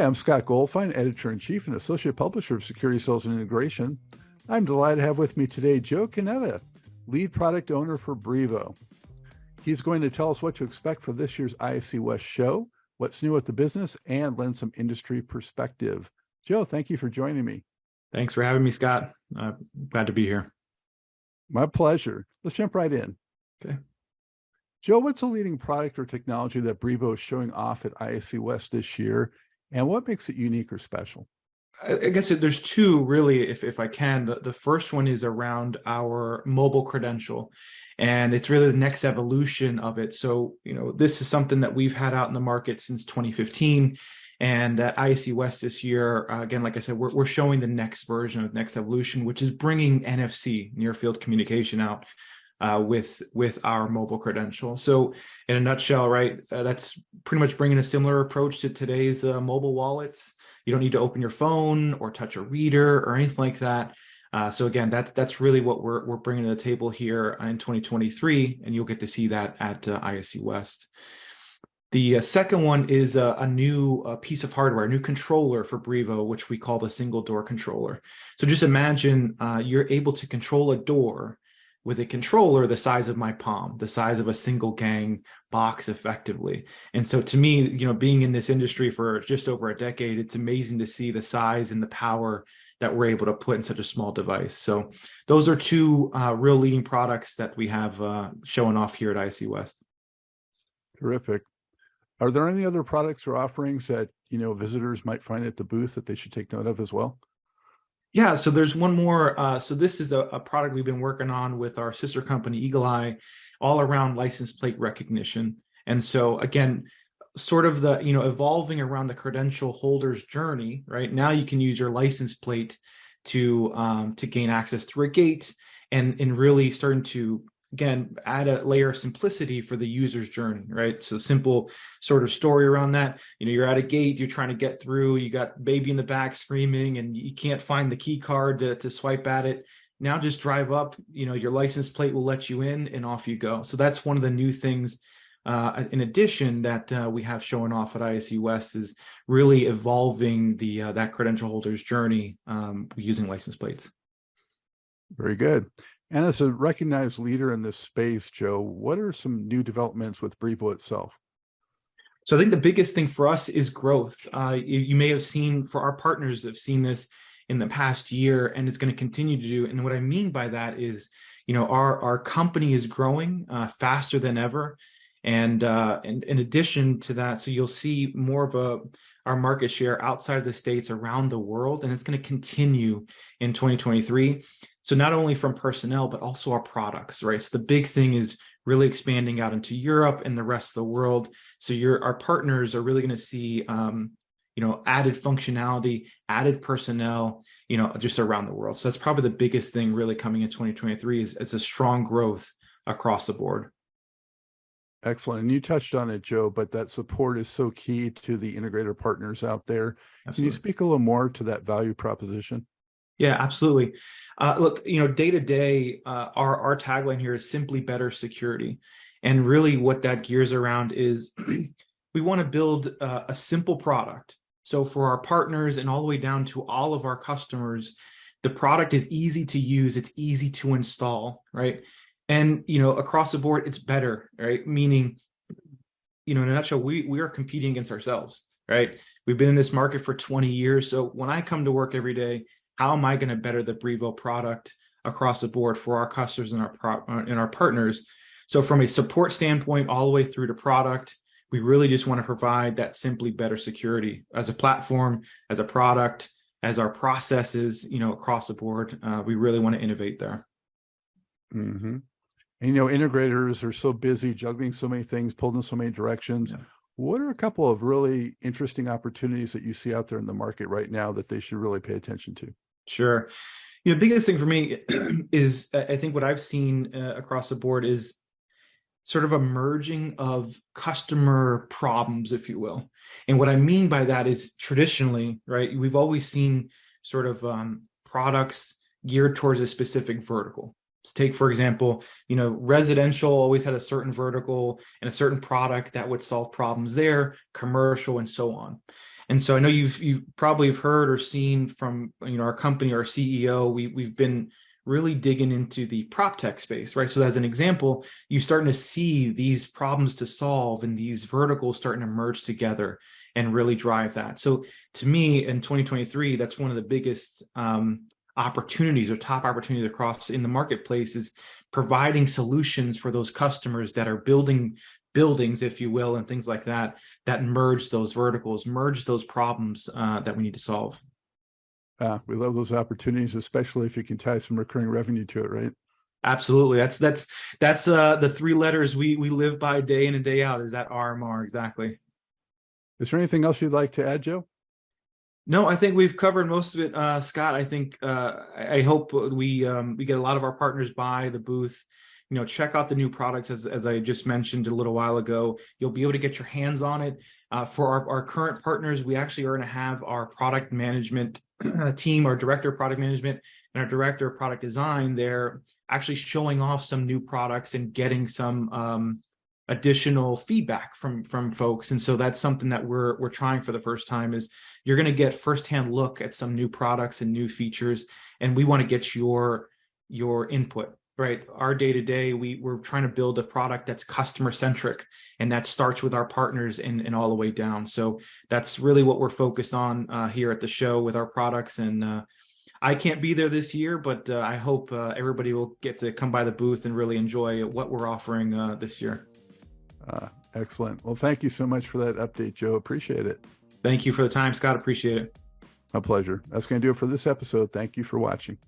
I'm Scott Goldfine, Editor-in-Chief and Associate Publisher of Security Sales and Integration. I'm delighted to have with me today Joe Canetta, Lead Product Owner for Brivo. He's going to tell us what to expect for this year's ISC West show, what's new with the business, and lend some industry perspective. Joe, thank you for joining me. Thanks for having me, Scott. Glad to be here. My pleasure. Let's jump right in. Okay. Joe, what's a leading product or technology that Brivo is showing off at ISC West this year, and what makes it unique or special? I guess there's two, really, if I can. The first one is around our mobile credential, and it's really the next evolution of it. So, this is something that we've had out in the market since 2015, and at ISC West this year, again, like I said, we're showing the next version of next evolution, which is bringing NFC, near field communication, out with our mobile credential. So in a nutshell, right, that's pretty much bringing a similar approach to today's mobile wallets. You don't need to open your phone or touch a reader or anything like that. So again, that's really what we're bringing to the table here in 2023, and you'll get to see that at ISC West. The second one is a new piece of hardware, a new controller for Brivo, which we call the single door controller. So just imagine you're able to control a door with a controller the size of my palm, the size of a single gang box effectively. And so to me, being in this industry for just over a decade, it's amazing to see the size and the power that we're able to put in such a small device. So those are two real leading products that we have showing off here at ISC West. Terrific. Are there any other products or offerings that, visitors might find at the booth that they should take note of as well? Yeah, so there's one more. So this is a product we've been working on with our sister company, Eagle Eye, all around license plate recognition. And so again, sort of the, evolving around the credential holder's journey, right? Now you can use your license plate to gain access through a gate and really starting to, again, add a layer of simplicity for the user's journey, right? So simple sort of story around that. You're at a gate, you're trying to get through, you got baby in the back screaming, and you can't find the key card to swipe at it. Now just drive up, your license plate will let you in, and off you go. So that's one of the new things, in addition, that we have showing off at ISC West, is really evolving that credential holder's journey using license plates. Very good. And as a recognized leader in this space, Joe, what are some new developments with Brivo itself? So I think the biggest thing for us is growth. You may have seen, for our partners have seen this in the past year, and it's going to continue to do. And what I mean by that is, our company is growing faster than ever. And in addition to that, so you'll see more of our market share outside of the States, around the world, and it's going to continue in 2023. So not only from personnel, but also our products, right? So the big thing is really expanding out into Europe and the rest of the world. So our partners are really going to see, added functionality, added personnel, just around the world. So that's probably the biggest thing really coming in 2023 is it's a strong growth across the board. Excellent. And you touched on it, Joe, but that support is so key to the integrator partners out there. Absolutely. Can you speak a little more to that value proposition? Yeah, absolutely. Look, day to day, our tagline here is simply better security. And really what that gears around is we want to build a simple product. So for our partners and all the way down to all of our customers, the product is easy to use. It's easy to install, right? And, across the board, it's better, right? Meaning, in a nutshell, we are competing against ourselves, right? We've been in this market for 20 years. So when I come to work every day, how am I going to better the Brivo product across the board for our customers and our partners? So from a support standpoint, all the way through to product, we really just want to provide that simply better security as a platform, as a product, as our processes, across the board. We really want to innovate there. Mm-hmm. And, integrators are so busy juggling so many things, pulled in so many directions. Yeah. What are a couple of really interesting opportunities that you see out there in the market right now that they should really pay attention to? Sure. The biggest thing for me is, I think what I've seen across the board is sort of a merging of customer problems, if you will. And what I mean by that is traditionally, right, we've always seen sort of products geared towards a specific vertical. Take, for example, residential always had a certain vertical and a certain product that would solve problems there, commercial, and so on. And so I know you've probably have heard or seen from, our company, our CEO, we've been really digging into the prop tech space, right? So as an example, you're starting to see these problems to solve and these verticals starting to merge together and really drive that. So to me, in 2023, that's one of the biggest opportunities or top opportunities across in the marketplace, is providing solutions for those customers that are building buildings, if you will, and things like that, that merge those verticals, merge those problems that we need to solve. We love those opportunities, especially if you can tie some recurring revenue to it, right? Absolutely. That's the three letters we live by day in and day out, is that RMR. Exactly. Is there anything else you'd like to add, Joe? No, I think we've covered most of it, Scott. I think I hope we get a lot of our partners by the booth. Check out the new products, as I just mentioned a little while ago. You'll be able to get your hands on it. For our current partners, we actually are going to have our product management team, our director of product management and our director of product design. They're actually showing off some new products and getting some additional feedback from folks. And so that's something that we're trying for the first time, is you're going to get firsthand look at some new products and new features. And we want to get your input. Right. Our day-to-day, we're trying to build a product that's customer centric, and that starts with our partners and all the way down. So that's really what we're focused on here at the show with our products. And I can't be there this year, but I hope everybody will get to come by the booth and really enjoy what we're offering this year. Excellent. Well, thank you so much for that update, Joe. Appreciate it. Thank you for the time, Scott. Appreciate it. My pleasure. That's going to do it for this episode. Thank you for watching.